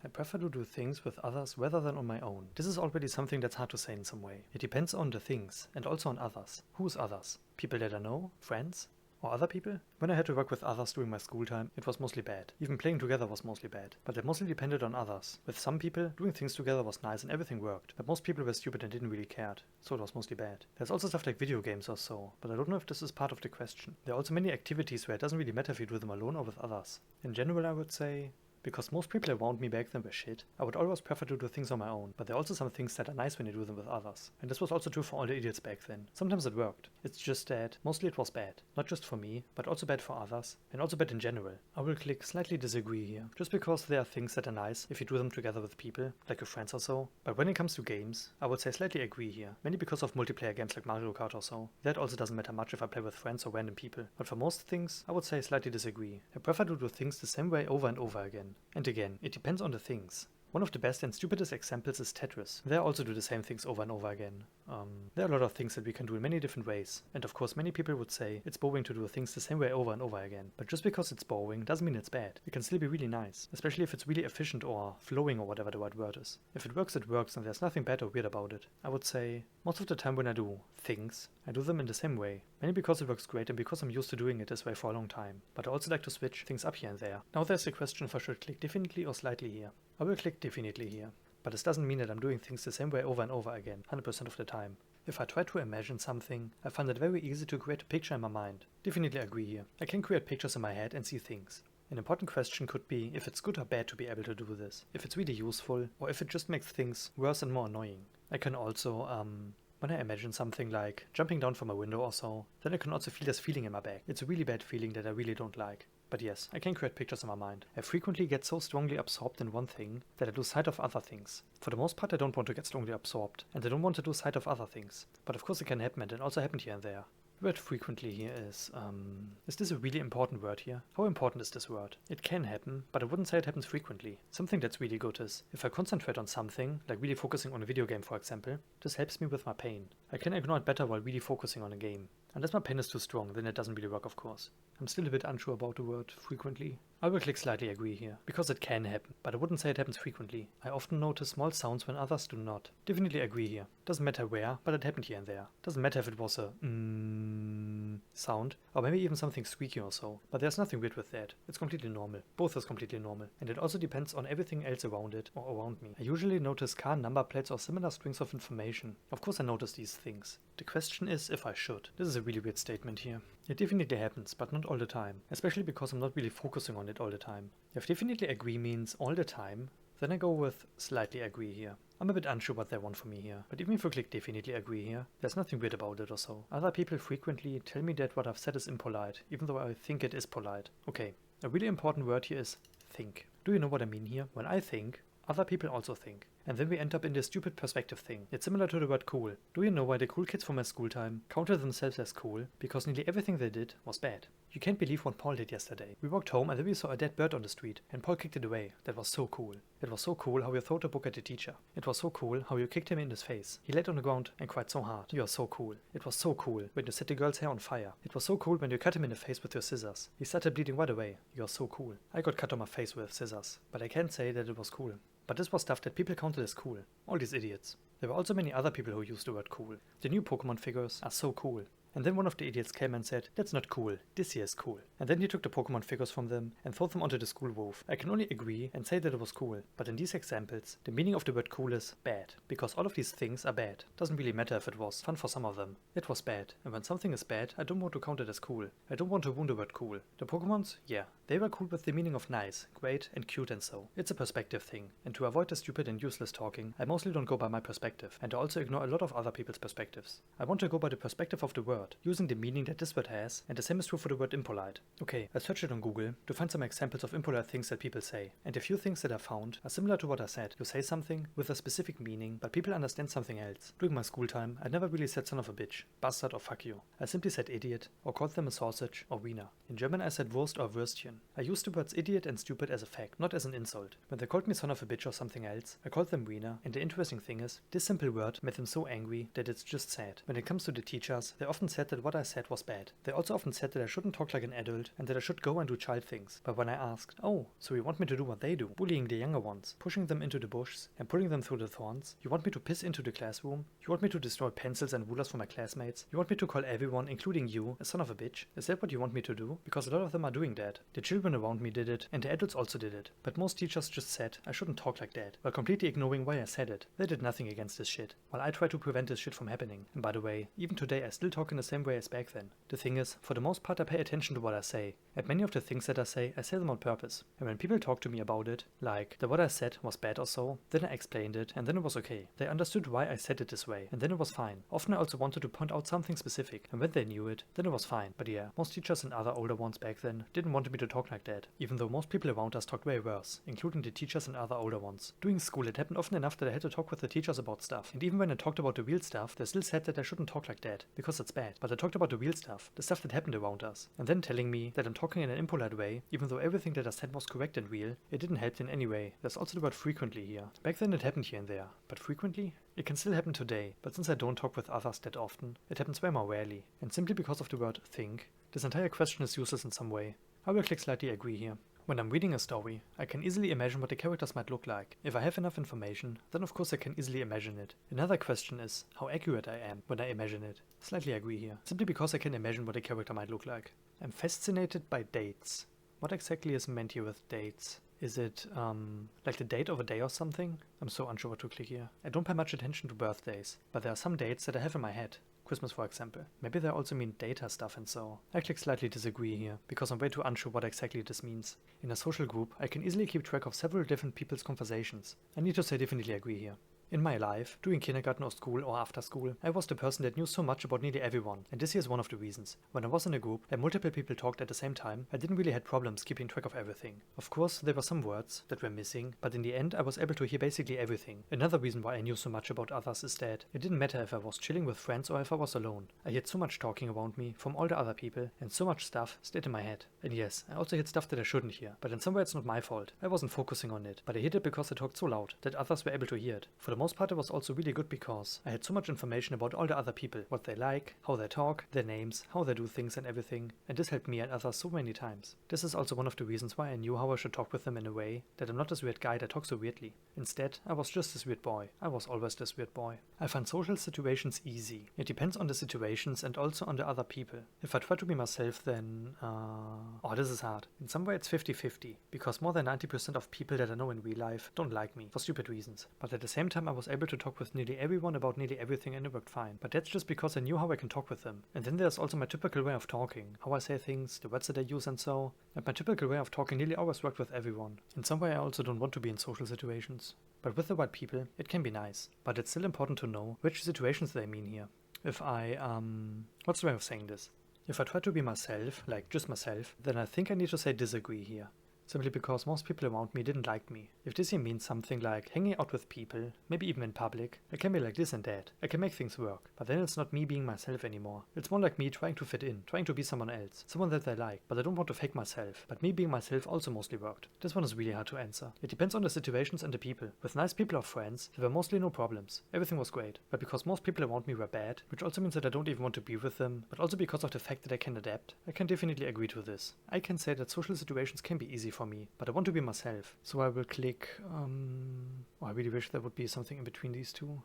I prefer to do things with others rather than on my own. This is already something that's hard to say in some way. It depends on the things, and also on others. Who's others? People that I know? Friends? Or other people? When I had to work with others during my school time, it was mostly bad. Even playing together was mostly bad. But it mostly depended on others. With some people, doing things together was nice and everything worked. But most people were stupid and didn't really care. So it was mostly bad. There's also stuff like video games or so, but I don't know if this is part of the question. There are also many activities where it doesn't really matter if you do them alone or with others. In general, I would say, because most people around me back then were shit, I would always prefer to do things on my own, but there are also some things that are nice when you do them with others. And this was also true for all the idiots back then. Sometimes it worked. It's just that mostly it was bad. Not just for me, but also bad for others, and also bad in general. I will click slightly disagree here, just because there are things that are nice if you do them together with people, like your friends or so. But when it comes to games, I would say slightly agree here, mainly because of multiplayer games like Mario Kart or so. That also doesn't matter much if I play with friends or random people, but for most things, I would say slightly disagree. I prefer to do things the same way over and over again. And again, it depends on the things. One of the best and stupidest examples is Tetris. There I also do the same things over and over again. There are a lot of things that we can do in many different ways, and of course many people would say it's boring to do things the same way over and over again. But just because it's boring doesn't mean it's bad. It can still be really nice, especially if it's really efficient or flowing or whatever the right word is. If it works, and there's nothing bad or weird about it. I would say most of the time when I do things, I do them in the same way. Mainly because it works great and because I'm used to doing it this way for a long time. But I also like to switch things up here and there. Now there's the question if I should click definitely or slightly here. I will click definitely here. But this doesn't mean that I'm doing things the same way over and over again, 100% of the time. If I try to imagine something, I find it very easy to create a picture in my mind. Definitely agree here. I can create pictures in my head and see things. An important question could be if it's good or bad to be able to do this, if it's really useful, or if it just makes things worse and more annoying. I can also, when I imagine something like jumping down from a window or so, then I can also feel this feeling in my back. It's a really bad feeling that I really don't like. But yes, I can create pictures in my mind. I frequently get so strongly absorbed in one thing that I lose sight of other things. For the most part, I don't want to get strongly absorbed, and I don't want to lose sight of other things. But of course it can happen, and it also happened here and there. The word frequently here is this a really important word here? How important is this word? It can happen, but I wouldn't say it happens frequently. Something that's really good is, if I concentrate on something, like really focusing on a video game for example, this helps me with my pain. I can ignore it better while really focusing on a game. Unless my pain is too strong, then it doesn't really work of course. I'm still a bit unsure about the word frequently. I will click slightly agree here, because it can happen, but I wouldn't say it happens frequently. I often notice small sounds when others do not. Definitely agree here. Doesn't matter where, but it happened here and there. Doesn't matter if it was a sound, or maybe even something squeaky or so, but there's nothing weird with that. It's completely normal. Both is completely normal, and it also depends on everything else around it or around me. I usually notice car number plates or similar strings of information. Of course I notice these things. The question is if I should. This is a really weird statement here. It definitely happens, but not all the time, especially because I'm not really focusing on it all the time. If definitely agree means all the time, then I go with slightly agree here. I'm a bit unsure what they want from me here, but even if you click definitely agree here, there's nothing weird about it or so. Other people frequently tell me that what I've said is impolite, even though I think it is polite. Okay, a really important word here is think. Do you know what I mean here? When I think, other people also think. And then we end up in this stupid perspective thing. It's similar to the word cool. Do you know why the cool kids from my school time counted themselves as cool? Because nearly everything they did was bad. You can't believe what Paul did yesterday. We walked home and then we saw a dead bird on the street, and Paul kicked it away. That was so cool. It was so cool how you threw a book at the teacher. It was so cool how you kicked him in his face. He laid on the ground and cried so hard. You are so cool. It was so cool when you set the girl's hair on fire. It was so cool when you cut him in the face with your scissors. He started bleeding right away. You are so cool. I got cut on my face with scissors, but I can't say that it was cool. But this was stuff that people counted as cool. All these idiots. There were also many other people who used the word cool. The new Pokemon figures are so cool. And then one of the idiots came and said, that's not cool, this here is cool. And then he took the Pokemon figures from them and threw them onto the school roof. I can only agree and say that it was cool, but in these examples, the meaning of the word cool is bad. Because all of these things are bad. Doesn't really matter if it was fun for some of them. It was bad, and when something is bad, I don't want to count it as cool. I don't want to ruin the word cool. The Pokemons? Yeah, they were cool with the meaning of nice, great, and cute and so. It's a perspective thing, and to avoid the stupid and useless talking, I mostly don't go by my perspective, and I also ignore a lot of other people's perspectives. I want to go by the perspective of the word, using the meaning that this word has, and the same is true for the word impolite. Okay, I searched it on Google to find some examples of impolite things that people say, and a few things that I found are similar to what I said. You say something with a specific meaning, but people understand something else. During my school time, I never really said son of a bitch, bastard or fuck you. I simply said idiot, or called them a sausage or wiener. In German I said Wurst or Würstchen. often. I use the words idiot and stupid as a fact, not as an insult. When they called me son of a bitch or something else, I called them wiener, and the interesting thing is, this simple word made them so angry that it's just sad. When it comes to the teachers, they often said that what I said was bad. They also often said that I shouldn't talk like an adult and that I should go and do child things. But when I asked, oh, so you want me to do what they do, bullying the younger ones, pushing them into the bushes and pulling them through the thorns? You want me to piss into the classroom? You want me to destroy pencils and rulers for my classmates? You want me to call everyone, including you, a son of a bitch? Is that what you want me to do? Because a lot of them are doing that. The children around me did it, and the adults also did it. But most teachers just said I shouldn't talk like that, while completely ignoring why I said it. They did nothing against this shit, while I try to prevent this shit from happening. And by the way, even today I still talk in the same way as back then. The thing is, for the most part I pay attention to what I say, and many of the things that I say them on purpose. And when people talk to me about it, like that what I said was bad or so, then I explained it, and then it was okay. They understood why I said it this way, and then it was fine. Often I also wanted to point out something specific, and when they knew it, then it was fine. But yeah, most teachers and other older ones back then didn't want me to talk like that, even though most people around us talked way worse, including the teachers and other older ones. During school it happened often enough that I had to talk with the teachers about stuff, and even when I talked about the real stuff, they still said that I shouldn't talk like that, because it's bad. But I talked about the real stuff, the stuff that happened around us, and then telling me that I'm talking in an impolite way, even though everything that I said was correct and real, it didn't help in any way. There's also the word frequently here. Back then it happened here and there, but frequently? It can still happen today, but since I don't talk with others that often, it happens way more rarely. And simply because of the word think, this entire question is useless in some way. I will click slightly agree here. When I'm reading a story, I can easily imagine what the characters might look like. If I have enough information, then of course I can easily imagine it. Another question is how accurate I am when I imagine it. Slightly agree here, simply because I can imagine what a character might look like. I'm fascinated by dates. What exactly is meant here with dates? Is it, like the date of a day or something? I'm so unsure what to click here. I don't pay much attention to birthdays, but there are some dates that I have in my head. Christmas, for example. Maybe they also mean data stuff and so. I click slightly disagree here, because I'm way too unsure what exactly this means. In a social group, I can easily keep track of several different people's conversations. I need to say definitely agree here. In my life, during kindergarten or school or after school, I was the person that knew so much about nearly everyone, and this here is one of the reasons. When I was in a group and multiple people talked at the same time, I didn't really have problems keeping track of everything. Of course, there were some words that were missing, but in the end I was able to hear basically everything. Another reason why I knew so much about others is that it didn't matter if I was chilling with friends or if I was alone. I heard so much talking around me from all the other people, and so much stuff stayed in my head. And yes, I also heard stuff that I shouldn't hear, but in some way it's not my fault. I wasn't focusing on it, but I heard it because I talked so loud that others were able to hear it. For the most part, it was also really good because I had so much information about all the other people, what they like, how they talk, their names, how they do things and everything, and this helped me and others so many times. This is also one of the reasons why I knew how I should talk with them in a way that I'm not this weird guy that talks so weirdly. Instead, I was just this weird boy. I was always this weird boy. I find social situations easy. It depends on the situations and also on the other people. If I try to be myself, then this is hard. In some way it's 50-50, because more than 90% of people that I know in real life don't like me, for stupid reasons. But at the same time I was able to talk with nearly everyone about nearly everything and it worked fine. But that's just because I knew how I can talk with them. And then there's also my typical way of talking, how I say things, the words that I use and so. And my typical way of talking nearly always worked with everyone. In some way I also don't want to be in social situations. But with the right people, it can be nice. But it's still important to know which situations they mean here. If I, what's the way of saying this? If I try to be myself, like just myself, then I think I need to say disagree here. Simply because most people around me didn't like me. If this here means something like hanging out with people, maybe even in public, I can be like this and that. I can make things work. But then it's not me being myself anymore. It's more like me trying to fit in, trying to be someone else. Someone that I like, but I don't want to fake myself. But me being myself also mostly worked. This one is really hard to answer. It depends on the situations and the people. With nice people or friends, there were mostly no problems. Everything was great. But because most people around me were bad, which also means that I don't even want to be with them, but also because of the fact that I can adapt, I can definitely agree to this. I can say that social situations can be easy for me, but I want to be myself. So I will click, I really wish there would be something in between these two.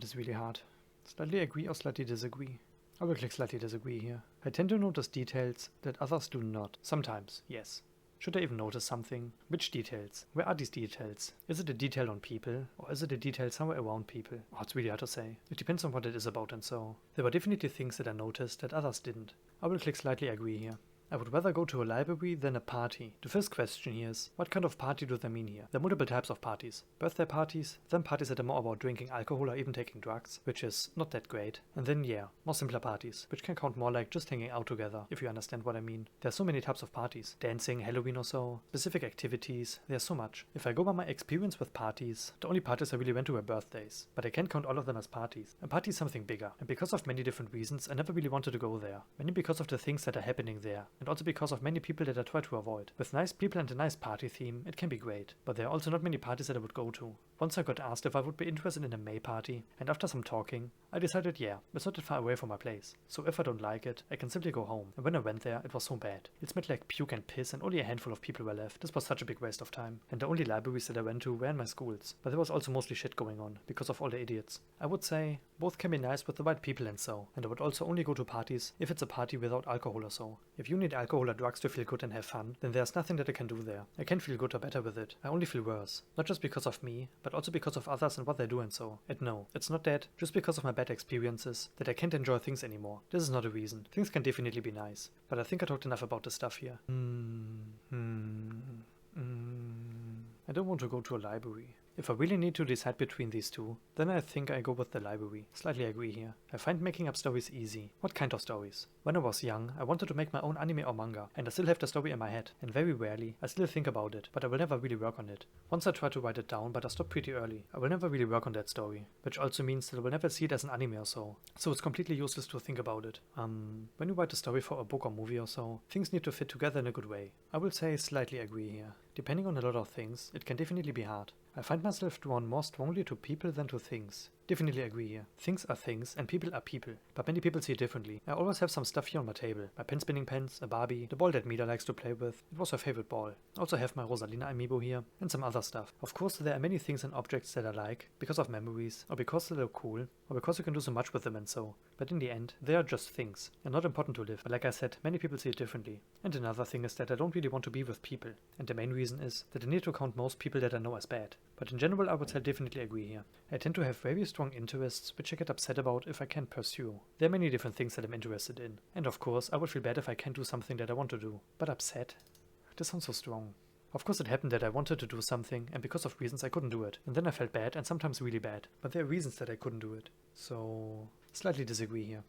This is really hard. Slightly agree or slightly disagree. I will click slightly disagree here. I tend to notice details that others do not. Sometimes, yes. Should I even notice something? Which details? Where are these details? Is it a detail on people? Or is it a detail somewhere around people? It's really hard to say. It depends on what it is about and so. There were definitely things that I noticed that others didn't. I will click slightly agree here. I would rather go to a library than a party. The first question here is, what kind of party do they mean here? There are multiple types of parties. Birthday parties, then parties that are more about drinking alcohol or even taking drugs, which is not that great. And then more simpler parties, which can count more like just hanging out together, if you understand what I mean. There are so many types of parties. Dancing, Halloween or so, specific activities, there's so much. If I go by my experience with parties, the only parties I really went to were birthdays. But I can't count all of them as parties. A party is something bigger, and because of many different reasons, I never really wanted to go there. Mainly because of the things that are happening there. and also because of many people that I try to avoid. With nice people and a nice party theme, it can be great, but there are also not many parties that I would go to. Once I got asked if I would be interested in a May party, and after some talking, I decided yeah, it's not that far away from my place, so if I don't like it, I can simply go home, and when I went there, it was so bad. It smelled like puke and piss, and only a handful of people were left. This was such a big waste of time, and the only libraries that I went to were in my schools, but there was also mostly shit going on, because of all the idiots. I would say, both can be nice with the right people and so, and I would also only go to parties if it's a party without alcohol or so. If you need alcohol or drugs to feel good and have fun, then there's nothing that I can do there. I can't feel good or better with it. I only feel worse. Not just because of me, but also because of others and what they do and so. And no, it's not that, just because of my bad experiences, that I can't enjoy things anymore. This is not a reason. Things can definitely be nice. But I think I talked enough about this stuff here. I don't want to go to a library. If I really need to decide between these two, then I think I go with the library. Slightly agree here. I find making up stories easy. What kind of stories? When I was young, I wanted to make my own anime or manga, and I still have the story in my head, and very rarely, I still think about it, but I will never really work on it. Once I try to write it down, but I stop pretty early. I will never really work on that story, which also means that I will never see it as an anime or so. So it's completely useless to think about it. When you write a story for a book or movie or so, things need to fit together in a good way. I will say slightly agree here. Depending on a lot of things, it can definitely be hard. I find myself drawn more strongly to people than to things. Definitely agree here. Things are things and people are people, but many people see it differently. I always have some stuff here on my table. My pen spinning pens, a Barbie, the ball that Mida likes to play with. It was her favorite ball. I also have my Rosalina amiibo here, and some other stuff. Of course there are many things and objects that I like, because of memories, or because they look cool, or because you can do so much with them and so. But in the end, they are just things, and not important to live. But like I said, many people see it differently. And another thing is that I don't really want to be with people. And the main reason is that I need to count most people that I know as bad. But in general I would say definitely agree here. I tend to have very strong interests which I get upset about if I can't pursue. There are many different things that I'm interested in. And of course I would feel bad if I can't do something that I want to do. But upset? This sounds so strong. Of course it happened that I wanted to do something and because of reasons I couldn't do it. And then I felt bad and sometimes really bad. But there are reasons that I couldn't do it. So slightly disagree here.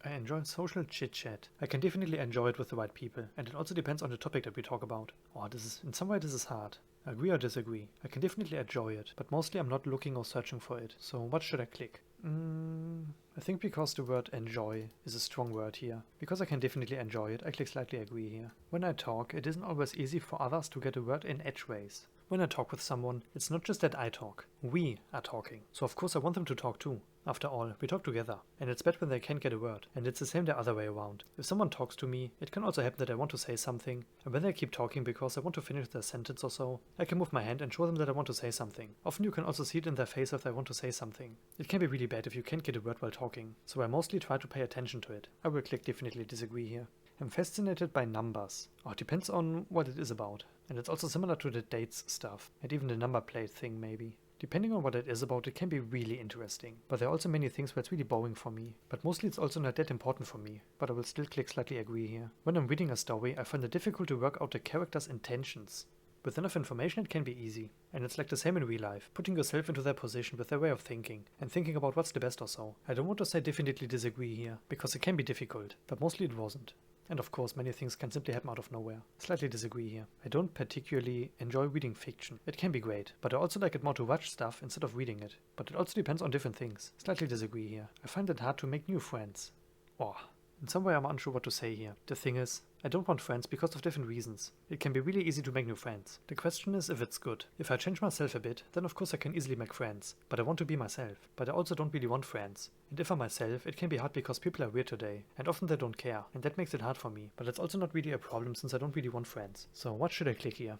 I enjoy social chit-chat. I can definitely enjoy it with the right people, and it also depends on the topic that we talk about. Oh, in some way this is hard. Agree or disagree? I can definitely enjoy it, but mostly I'm not looking or searching for it. So what should I click? I think because the word enjoy is a strong word here. Because I can definitely enjoy it, I click slightly agree here. When I talk, it isn't always easy for others to get a word in edgeways. When I talk with someone, it's not just that I talk. We are talking. So of course I want them to talk too. After all, we talk together, and it's bad when they can't get a word. And it's the same the other way around. If someone talks to me, it can also happen that I want to say something, and when they keep talking because I want to finish their sentence or so, I can move my hand and show them that I want to say something. Often you can also see it in their face if they want to say something. It can be really bad if you can't get a word while talking, so I mostly try to pay attention to it. I will click definitely disagree here. I'm fascinated by numbers. Oh, it depends on what it is about. And it's also similar to the dates stuff, and even the number plate thing maybe. Depending on what it is about, it can be really interesting. But there are also many things where it's really boring for me. But mostly it's also not that important for me. But I will still click slightly agree here. When I'm reading a story, I find it difficult to work out the character's intentions. With enough information it can be easy. And it's like the same in real life, putting yourself into their position with their way of thinking, and thinking about what's the best or so. I don't want to say definitely disagree here, because it can be difficult, but mostly it wasn't. And of course many things can simply happen out of nowhere. Slightly disagree here. I don't particularly enjoy reading fiction. It can be great, but I also like it more to watch stuff instead of reading it. But it also depends on different things. Slightly disagree here. I find it hard to make new friends. Oh, in some way I'm unsure what to say here. The thing is, I don't want friends because of different reasons. It can be really easy to make new friends. The question is if it's good. If I change myself a bit, then of course I can easily make friends. But I want to be myself. But I also don't really want friends. And if I'm myself, it can be hard because people are weird today. And often they don't care. And that makes it hard for me. But it's also not really a problem since I don't really want friends. So what should I click here?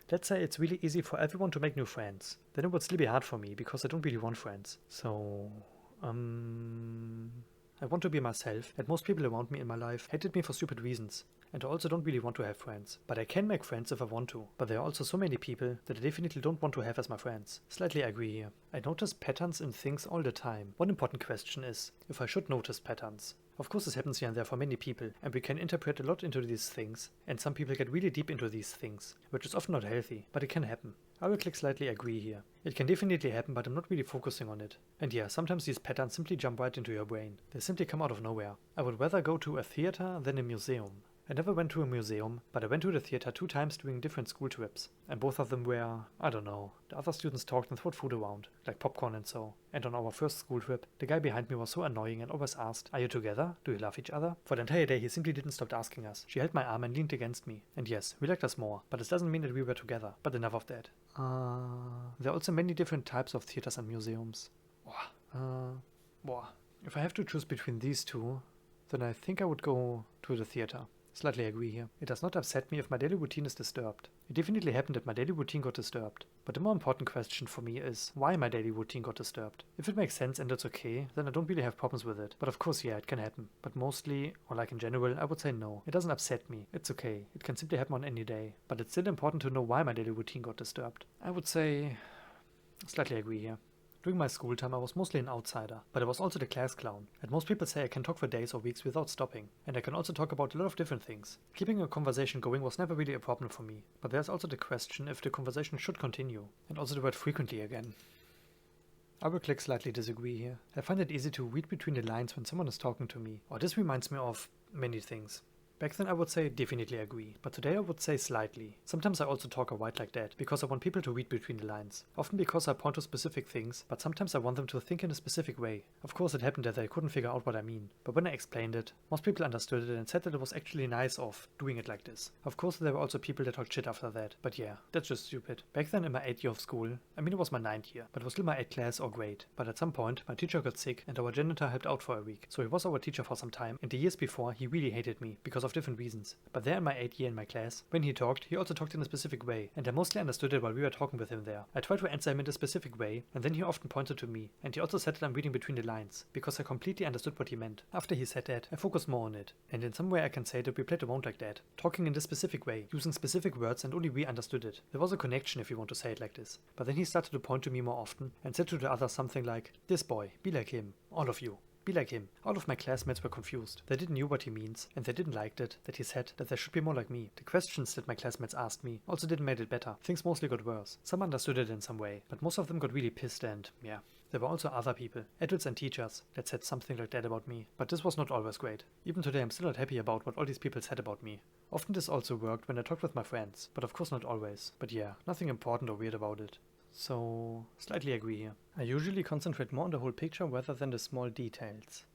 Let's say it's really easy for everyone to make new friends. Then it would still be hard for me because I don't really want friends. So, I want to be myself, and most people around me in my life hated me for stupid reasons. And I also don't really want to have friends. But I can make friends if I want to. But there are also so many people that I definitely don't want to have as my friends. Slightly agree here. I notice patterns in things all the time. One important question is if I should notice patterns. Of course this happens here and there for many people, and we can interpret a lot into these things, and some people get really deep into these things, which is often not healthy, but it can happen. I will click slightly agree here. It can definitely happen, but I'm not really focusing on it. And yeah, sometimes these patterns simply jump right into your brain. They simply come out of nowhere. I would rather go to a theater than a museum. I never went to a museum, but I went to the theater 2 times during different school trips, and both of them were, I don't know, the other students talked and threw food around, like popcorn and so. And on our first school trip, the guy behind me was so annoying and always asked, "Are you together? Do you love each other?" For the entire day he simply didn't stop asking us. She held my arm and leaned against me. And yes, we liked us more, but it doesn't mean that we were together. But enough of that. There are also many different types of theaters and museums. If I have to choose between these two, then I think I would go to the theater. Slightly agree here. It does not upset me if my daily routine is disturbed. It definitely happened that my daily routine got disturbed. But the more important question for me is why my daily routine got disturbed. If it makes sense and it's okay, then I don't really have problems with it. But of course, yeah, it can happen. But mostly, or like in general, I would say no. It doesn't upset me. It's okay. It can simply happen on any day. But it's still important to know why my daily routine got disturbed. I would say slightly agree here. During my school time I was mostly an outsider, but I was also the class clown, and most people say I can talk for days or weeks without stopping, and I can also talk about a lot of different things. Keeping a conversation going was never really a problem for me, but there's also the question if the conversation should continue, and also the word frequently again. I will click slightly disagree here. I find it easy to read between the lines when someone is talking to me, or this reminds me of many things. Back then I would say definitely agree, but today I would say slightly. Sometimes I also talk or write like that, because I want people to read between the lines. Often because I point to specific things, but sometimes I want them to think in a specific way. Of course it happened that they couldn't figure out what I mean, but when I explained it, most people understood it and said that it was actually nice of doing it like this. Of course there were also people that talked shit after that, but yeah, that's just stupid. Back then in my 8th year of school, I mean it was my 9th year, but it was still my 8th class or grade, but at some point my teacher got sick and our janitor helped out for a week, so he was our teacher for some time, and the years before he really hated me, because of different reasons. But there in my 8th year in my class, when he also talked in a specific way, and I mostly understood it while we were talking with him there. I tried to answer him in a specific way, and then he often pointed to me, and he also said that I'm reading between the lines, because I completely understood what he meant. After he said that, I focused more on it, and in some way I can say that we played around like that, talking in this specific way, using specific words, and only we understood it. There was a connection if you want to say it like this. But then he started to point to me more often, and said to the others something like, "This boy, be like him, all of you. Be like him." All of my classmates were confused. They didn't know what he means, and they didn't like it that he said that they should be more like me. The questions that my classmates asked me also didn't make it better. Things mostly got worse. Some understood it in some way, but most of them got really pissed and, yeah. There were also other people, adults and teachers, that said something like that about me. But this was not always great. Even today I'm still not happy about what all these people said about me. Often this also worked when I talked with my friends, but of course not always. But yeah, nothing important or weird about it. So, slightly agree here. I usually concentrate more on the whole picture rather than the small details.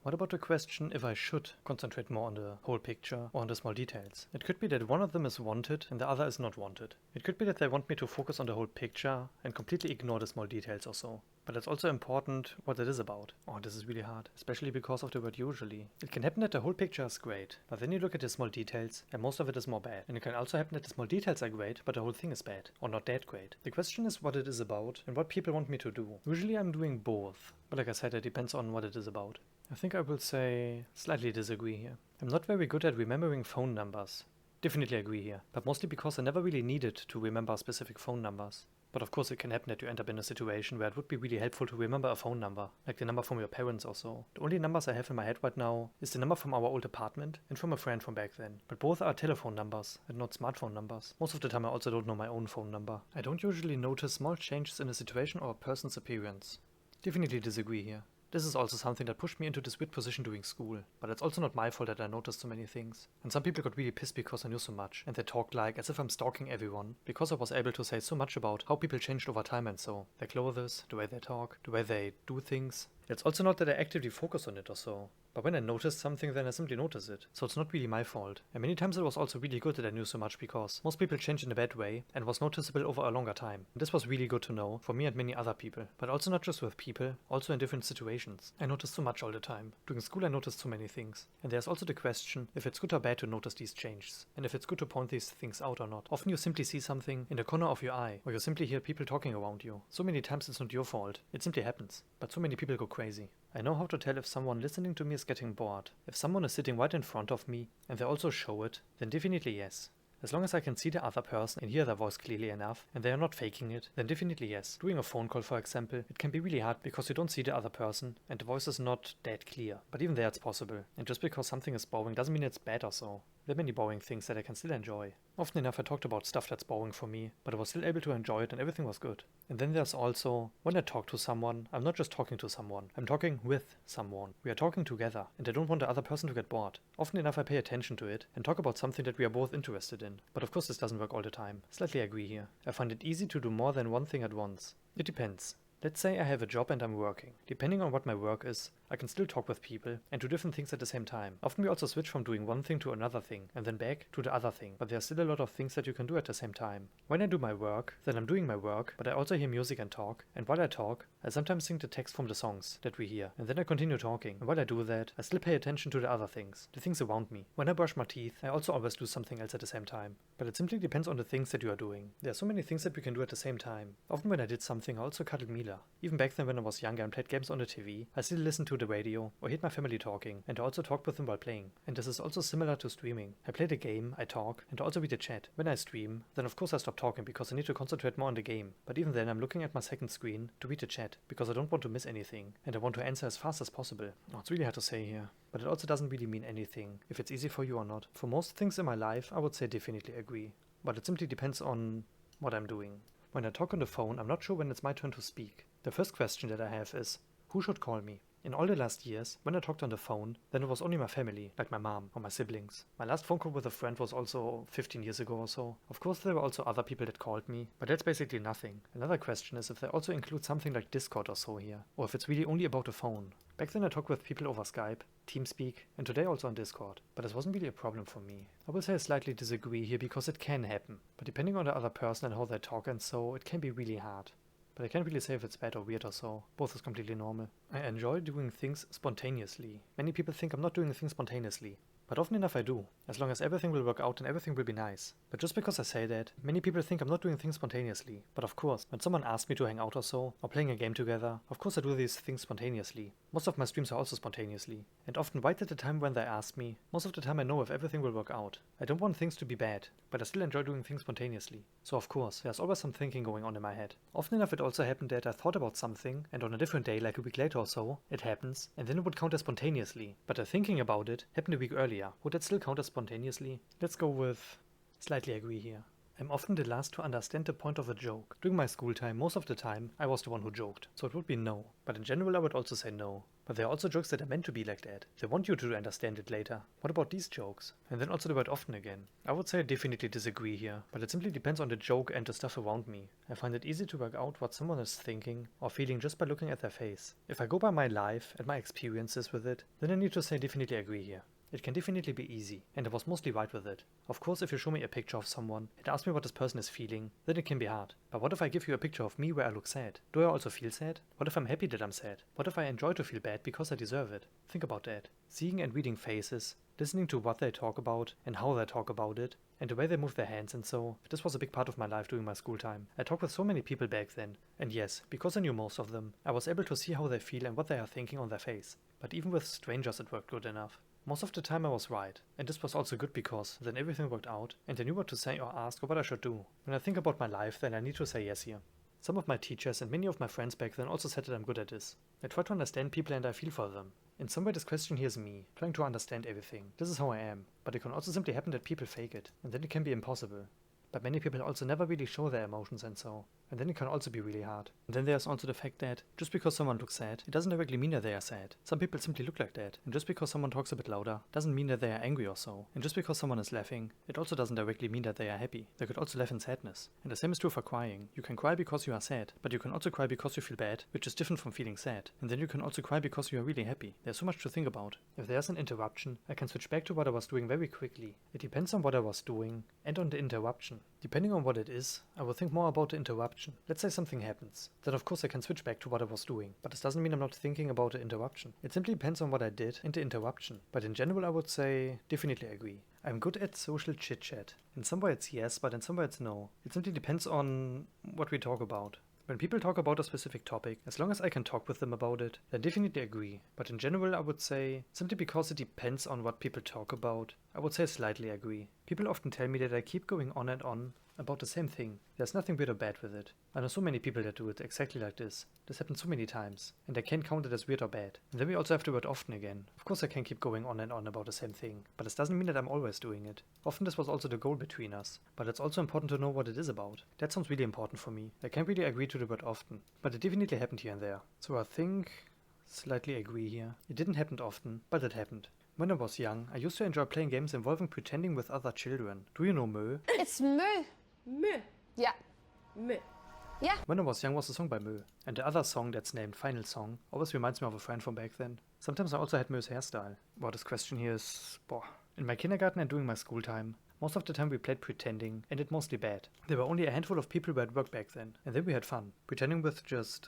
What about the question if I should concentrate more on the whole picture or on the small details? It could be that one of them is wanted and the other is not wanted. It could be that they want me to focus on the whole picture and completely ignore the small details or so. But it's also important what it is about. Oh, this is really hard, especially because of the word usually. It can happen that the whole picture is great, but then you look at the small details and most of it is more bad. And it can also happen that the small details are great, but the whole thing is bad, or not that great. The question is what it is about and what people want me to do. Usually I'm doing both, but like I said, it depends on what it is about. I think I will say slightly disagree here. I'm not very good at remembering phone numbers. Definitely agree here, but mostly because I never really needed to remember specific phone numbers. But of course it can happen that you end up in a situation where it would be really helpful to remember a phone number, like the number from your parents or so. The only numbers I have in my head right now is the number from our old apartment and from a friend from back then. But both are telephone numbers and not smartphone numbers. Most of the time I also don't know my own phone number. I don't usually notice small changes in a situation or a person's appearance. Definitely disagree here. This is also something that pushed me into this weird position during school, but it's also not my fault that I noticed so many things. And some people got really pissed because I knew so much, and they talked like as if I'm stalking everyone, because I was able to say so much about how people changed over time and so. Their clothes, the way they talk, the way they do things. It's also not that I actively focus on it or so. But when I notice something, then I simply notice it. So it's not really my fault. And many times it was also really good that I knew so much because most people change in a bad way and was noticeable over a longer time. And this was really good to know for me and many other people. But also not just with people, also in different situations. I noticed so much all the time. During school I noticed so many things. And there's also the question if it's good or bad to notice these changes. And if it's good to point these things out or not. Often you simply see something in the corner of your eye, or you simply hear people talking around you. So many times it's not your fault. It simply happens. But so many people go crazy. I know how to tell if someone listening to me is getting bored. If someone is sitting right in front of me and they also show it, then definitely yes. As long as I can see the other person and hear their voice clearly enough and they are not faking it, then definitely yes. Doing a phone call, for example, it can be really hard because you don't see the other person and the voice is not that clear. But even there it's possible. And just because something is boring doesn't mean it's bad or so. There are many boring things that I can still enjoy. Often enough I talked about stuff that's boring for me, but I was still able to enjoy it and everything was good. And then there's also, when I talk to someone, I'm not just talking to someone, I'm talking with someone. We are talking together, and I don't want the other person to get bored. Often enough I pay attention to it and talk about something that we are both interested in. But of course this doesn't work all the time. Slightly agree here. I find it easy to do more than one thing at once. It depends. Let's say I have a job and I'm working. Depending on what my work is, I can still talk with people and do different things at the same time. Often we also switch from doing one thing to another thing and then back to the other thing, but there are still a lot of things that you can do at the same time. When I do my work, then I'm doing my work, but I also hear music and talk, and while I talk, I sometimes sing the text from the songs that we hear, and then I continue talking, and while I do that, I still pay attention to the other things, the things around me. When I brush my teeth, I also always do something else at the same time, but it simply depends on the things that you are doing. There are so many things that we can do at the same time. Often when I did something, I also cuddled Mila. Even back then when I was younger and played games on the TV, I still listened to the radio, or heard my family talking, and I also talked with them while playing. And this is also similar to streaming. I play the game, I talk, and I also read the chat. When I stream, then of course I stop talking because I need to concentrate more on the game. But even then I'm looking at my second screen to read the chat, because I don't want to miss anything, and I want to answer as fast as possible. Oh, it's really hard to say here. But it also doesn't really mean anything, if it's easy for you or not. For most things in my life, I would say definitely agree. But it simply depends on what I'm doing. When I talk on the phone, I'm not sure when it's my turn to speak. The first question that I have is, who should call me? In all the last years, when I talked on the phone, then it was only my family, like my mom or my siblings. My last phone call with a friend was also 15 years ago or so. Of course there were also other people that called me, but that's basically nothing. Another question is if they also include something like Discord or so here, or if it's really only about a phone. Back then I talked with people over Skype, TeamSpeak, and today also on Discord, but this wasn't really a problem for me. I will say I slightly disagree here because it can happen, but depending on the other person and how they talk and so, it can be really hard. But I can't really say if it's bad or weird or so. Both is completely normal. I enjoy doing things spontaneously. Many people think I'm not doing things spontaneously. But often enough I do, as long as everything will work out and everything will be nice. But just because I say that, many people think I'm not doing things spontaneously. But of course, when someone asks me to hang out or so, or playing a game together, of course I do these things spontaneously. Most of my streams are also spontaneously. And often right at the time when they ask me, most of the time I know if everything will work out. I don't want things to be bad, but I still enjoy doing things spontaneously. So of course, there's always some thinking going on in my head. Often enough it also happened that I thought about something, and on a different day, like a week later or so, it happens, and then it would count as spontaneously. But the thinking about it happened a week earlier. Would that still count as spontaneously? Let's go with slightly agree here. I'm often the last to understand the point of a joke. During my school time, most of the time, I was the one who joked, so it would be no. But in general I would also say no. But there are also jokes that are meant to be like that. They want you to understand it later. What about these jokes? And then also the word often again. I would say I definitely disagree here, but it simply depends on the joke and the stuff around me. I find it easy to work out what someone is thinking or feeling just by looking at their face. If I go by my life and my experiences with it, then I need to say definitely agree here. It can definitely be easy, and I was mostly right with it. Of course, if you show me a picture of someone and ask me what this person is feeling, then it can be hard. But what if I give you a picture of me where I look sad? Do I also feel sad? What if I'm happy that I'm sad? What if I enjoy to feel bad because I deserve it? Think about that. Seeing and reading faces, listening to what they talk about and how they talk about it, and the way they move their hands and so, this was a big part of my life during my school time. I talked with so many people back then, and yes, because I knew most of them, I was able to see how they feel and what they are thinking on their face. But even with strangers it worked good enough. Most of the time I was right, and this was also good because then everything worked out, and I knew what to say or ask or what I should do. When I think about my life, then I need to say yes here. Some of my teachers and many of my friends back then also said that I'm good at this. I try to understand people and I feel for them. In some way this question here is me, trying to understand everything. This is how I am, but it can also simply happen that people fake it, and then it can be impossible. But many people also never really show their emotions and so, and then it can also be really hard. And then there's also the fact that just because someone looks sad, it doesn't directly mean that they are sad. Some people simply look like that, and just because someone talks a bit louder, doesn't mean that they are angry or so. And just because someone is laughing, it also doesn't directly mean that they are happy. They could also laugh in sadness. And the same is true for crying. You can cry because you are sad, but you can also cry because you feel bad, which is different from feeling sad. And then you can also cry because you are really happy. There's so much to think about. If there's an interruption, I can switch back to what I was doing very quickly. It depends on what I was doing and on the interruption. Depending on what it is, I will think more about the interruption. Let's say something happens. Then of course I can switch back to what I was doing. But this doesn't mean I'm not thinking about the interruption. It simply depends on what I did and the interruption. But in general I would say definitely agree. I'm good at social chit-chat. In some way it's yes, but in some way it's no. It simply depends on what we talk about. When people talk about a specific topic, as long as I can talk with them about it, then definitely agree. But in general I would say, simply because it depends on what people talk about, I would say slightly agree. People often tell me that I keep going on and on, about the same thing. There's nothing weird or bad with it. I know so many people that do it exactly like this. This happens so many times, and I can't count it as weird or bad. And then we also have the word often again. Of course I can keep going on and on about the same thing, but this doesn't mean that I'm always doing it. Often this was also the goal between us, but it's also important to know what it is about. That sounds really important for me. I can't really agree to the word often, but it definitely happened here and there. So I think slightly agree here. It didn't happen often, but it happened. When I was young, I used to enjoy playing games involving pretending with other children. Do you know Mö? It's Mö. Mö. Yeah. Mö. Yeah. When I was young was a song by Mö, and the other song that's named Final Song always reminds me of a friend from back then. Sometimes I also had Mö's hairstyle. Well, this question here is, in my kindergarten and during my school time, most of the time we played pretending, and it mostly bad. There were only a handful of people who had work back then, and then we had fun. Pretending with just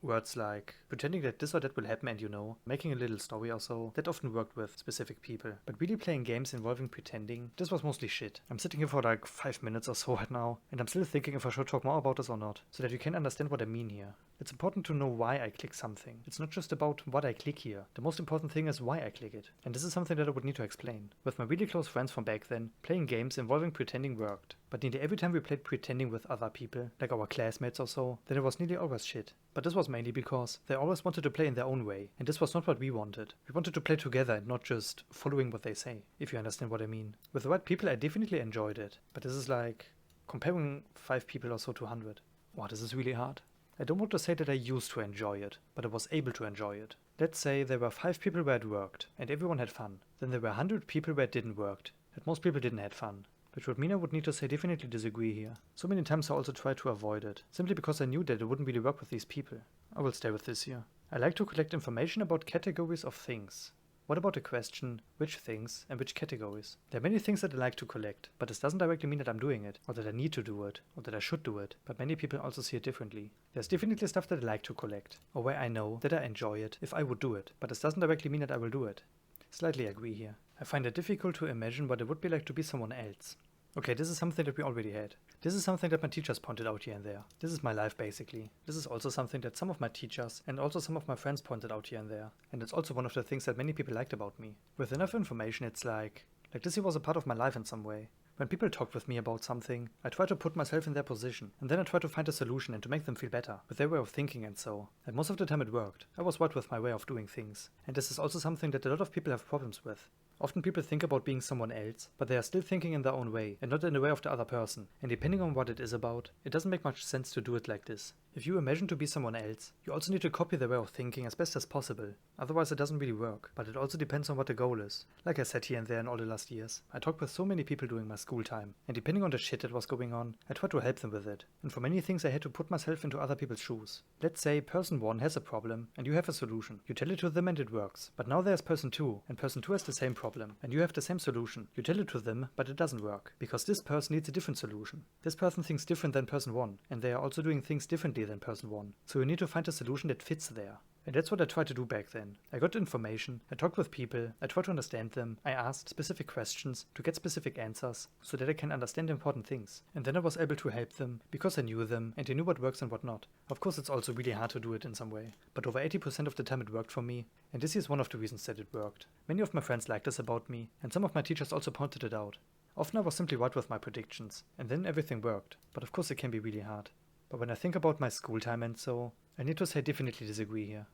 words like, pretending that this or that will happen and you know, making a little story or so, that often worked with specific people. But really playing games involving pretending, this was mostly shit. I'm sitting here for like 5 minutes or so right now, and I'm still thinking if I should talk more about this or not, so that you can understand what I mean here. It's important to know why I click something. It's not just about what I click here. The most important thing is why I click it. And this is something that I would need to explain. With my really close friends from back then, playing games involving pretending worked. But nearly every time we played pretending with other people, like our classmates or so, then it was nearly always shit. But this was mainly because they always wanted to play in their own way, and this was not what we wanted. We wanted to play together and not just following what they say, if you understand what I mean. With the right people I definitely enjoyed it, but this is like comparing 5 people or so to 100. Wow, this is really hard. I don't want to say that I used to enjoy it, but I was able to enjoy it. Let's say there were 5 people where it worked, and everyone had fun. Then there were 100 people where it didn't work, and most people didn't have fun. Which would mean I would need to say definitely disagree here. So many times I also tried to avoid it, simply because I knew that it wouldn't really work with these people. I will stay with this here. I like to collect information about categories of things. What about the question, which things and which categories? There are many things that I like to collect, but this doesn't directly mean that I'm doing it, or that I need to do it, or that I should do it, but many people also see it differently. There's definitely stuff that I like to collect, or where I know that I enjoy it if I would do it, but this doesn't directly mean that I will do it. Slightly agree here. I find it difficult to imagine what it would be like to be someone else. Okay, this is something that we already had. This is something that my teachers pointed out here and there. This is my life basically. This is also something that some of my teachers and also some of my friends pointed out here and there. And it's also one of the things that many people liked about me. With enough information it's like this here was a part of my life in some way. When people talked with me about something, I try to put myself in their position, and then I try to find a solution and to make them feel better, with their way of thinking and so. And most of the time it worked. I was right with my way of doing things. And this is also something that a lot of people have problems with. Often people think about being someone else, but they are still thinking in their own way, and not in the way of the other person. And depending on what it is about, it doesn't make much sense to do it like this. If you imagine to be someone else, you also need to copy their way of thinking as best as possible. Otherwise it doesn't really work, but it also depends on what the goal is. Like I said here and there in all the last years, I talked with so many people during my school time, and depending on the shit that was going on, I tried to help them with it. And for many things I had to put myself into other people's shoes. Let's say person 1 has a problem, and you have a solution. You tell it to them and it works. But now there's person 2, and person 2 has the same problem, and you have the same solution. You tell it to them, but it doesn't work, because this person needs a different solution. This person thinks different than person 1, and they are also doing things differently than person 1. So you need to find a solution that fits there. And that's what I tried to do back then. I got information, I talked with people, I tried to understand them, I asked specific questions to get specific answers so that I can understand important things. And then I was able to help them because I knew them and I knew what works and what not. Of course it's also really hard to do it in some way, but over 80% of the time it worked for me, and this is one of the reasons that it worked. Many of my friends liked this about me, and some of my teachers also pointed it out. Often I was simply right with my predictions, and then everything worked, but of course it can be really hard. But when I think about my school time and so, I need to say definitely disagree here.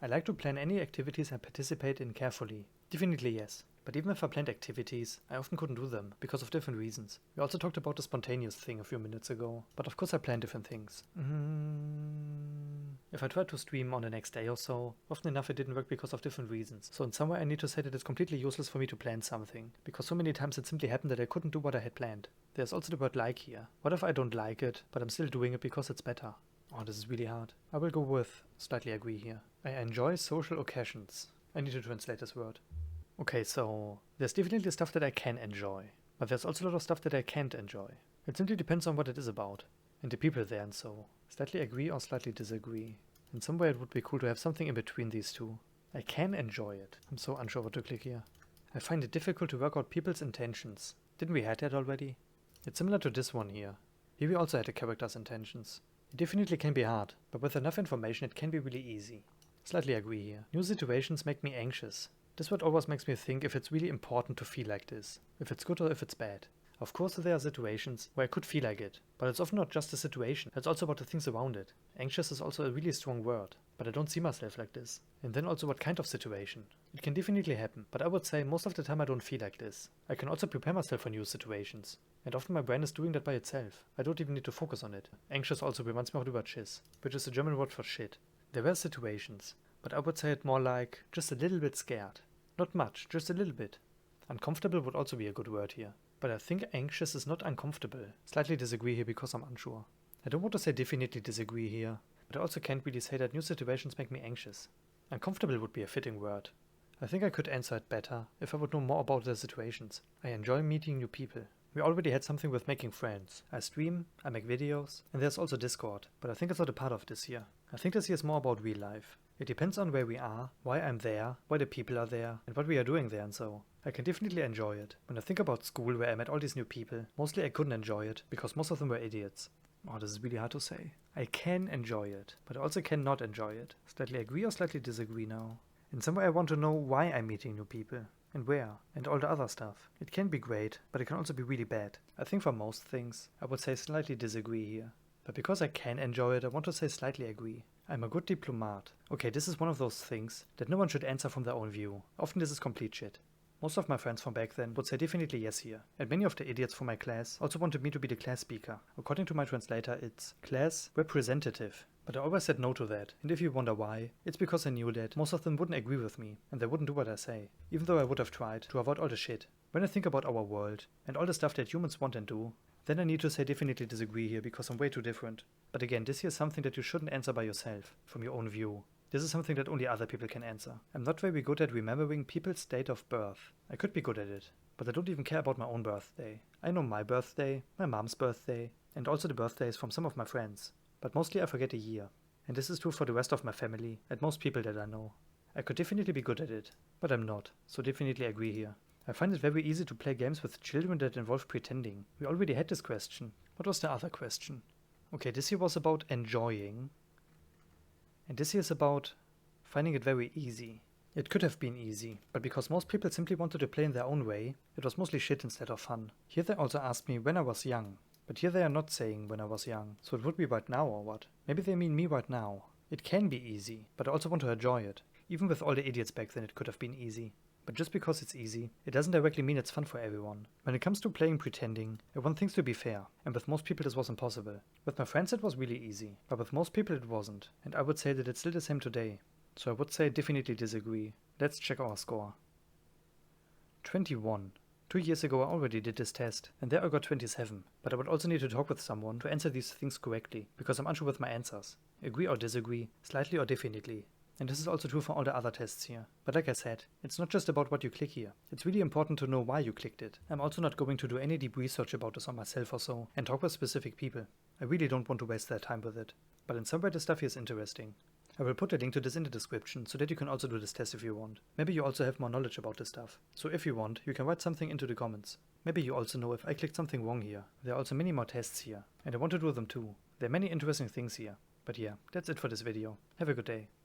I like to plan any activities I participate in carefully. Definitely yes. But even if I planned activities, I often couldn't do them, because of different reasons. We also talked about the spontaneous thing a few minutes ago, but of course I plan different things. If I tried to stream on the next day or so, often enough it didn't work because of different reasons. So in some way I need to say that it's completely useless for me to plan something, because so many times it simply happened that I couldn't do what I had planned. There's also the word like here. What if I don't like it, but I'm still doing it because it's better? Oh, this is really hard. I will go with slightly agree here. I enjoy social occasions. I need to translate this word. Okay, so there's definitely stuff that I can enjoy, but there's also a lot of stuff that I can't enjoy. It simply depends on what it is about, and the people there and so. Slightly agree or slightly disagree. In some way it would be cool to have something in between these two. I can enjoy it. I'm so unsure what to click here. I find it difficult to work out people's intentions. Didn't we had that already? It's similar to this one here. Here we also had the character's intentions. It definitely can be hard, but with enough information it can be really easy. Slightly agree here. New situations make me anxious. This word always makes me think if it's really important to feel like this. If it's good or if it's bad. Of course there are situations where I could feel like it, but it's often not just a situation, it's also about the things around it. Anxious is also a really strong word, but I don't see myself like this. And then also what kind of situation. It can definitely happen, but I would say most of the time I don't feel like this. I can also prepare myself for new situations, and often my brain is doing that by itself. I don't even need to focus on it. Anxious also reminds me of the word Schiss, which is a German word for shit. There were situations, but I would say it more like just a little bit scared. Not much, just a little bit. Uncomfortable would also be a good word here. But I think anxious is not uncomfortable. Slightly disagree here because I'm unsure. I don't want to say definitely disagree here, but I also can't really say that new situations make me anxious. Uncomfortable would be a fitting word. I think I could answer it better if I would know more about the situations. I enjoy meeting new people. We already had something with making friends. I stream, I make videos, and there's also Discord, but I think it's not a part of this year. I think this year is more about real life. It depends on where we are, why I'm there, why the people are there, and what we are doing there and so. I can definitely enjoy it. When I think about school where I met all these new people, mostly I couldn't enjoy it, because most of them were idiots. Oh, this is really hard to say. I can enjoy it, but I also cannot enjoy it. Slightly agree or slightly disagree now. In some way I want to know why I'm meeting new people, and where, and all the other stuff. It can be great, but it can also be really bad. I think for most things, I would say slightly disagree here. But because I can enjoy it, I want to say slightly agree. I'm a good diplomat. Okay, this is one of those things that no one should answer from their own view. Often this is complete shit. Most of my friends from back then would say definitely yes here. And many of the idiots from my class also wanted me to be the class speaker. According to my translator, it's class representative. But I always said no to that. And if you wonder why, it's because I knew that most of them wouldn't agree with me, and they wouldn't do what I say. Even though I would have tried to avoid all the shit. When I think about our world, and all the stuff that humans want and do, then I need to say definitely disagree here because I'm way too different. But again, this here is something that you shouldn't answer by yourself, from your own view. This is something that only other people can answer. I'm not very good at remembering people's date of birth. I could be good at it, but I don't even care about my own birthday. I know my birthday, my mom's birthday, and also the birthdays from some of my friends. But mostly I forget a year. And this is true for the rest of my family, and most people that I know. I could definitely be good at it, but I'm not, so definitely agree here. I find it very easy to play games with children that involve pretending. We already had this question. What was the other question? Okay, this here was about enjoying. And this here is about finding it very easy. It could have been easy, but because most people simply wanted to play in their own way, it was mostly shit instead of fun. Here they also asked me when I was young. But here they are not saying when I was young, so it would be right now or what? Maybe they mean me right now. It can be easy, but I also want to enjoy it. Even with all the idiots back then it could have been easy. But just because it's easy, it doesn't directly mean it's fun for everyone. When it comes to playing pretending, I want things to be fair, and with most people this was impossible. With my friends it was really easy, but with most people it wasn't, and I would say that it's still the same today. So I would say definitely disagree. Let's check our score. 21. 2 years ago I already did this test, and there I got 27, but I would also need to talk with someone to answer these things correctly, because I'm unsure with my answers. Agree or disagree, slightly or definitely. And this is also true for all the other tests here. But like I said, it's not just about what you click here. It's really important to know why you clicked it. I'm also not going to do any deep research about this on myself or so, and talk with specific people. I really don't want to waste their time with it. But in some way this stuff here is interesting. I will put a link to this in the description, so that you can also do this test if you want. Maybe you also have more knowledge about this stuff. So if you want, you can write something into the comments. Maybe you also know if I clicked something wrong here. There are also many more tests here, and I want to do them too. There are many interesting things here. But yeah, that's it for this video. Have a good day.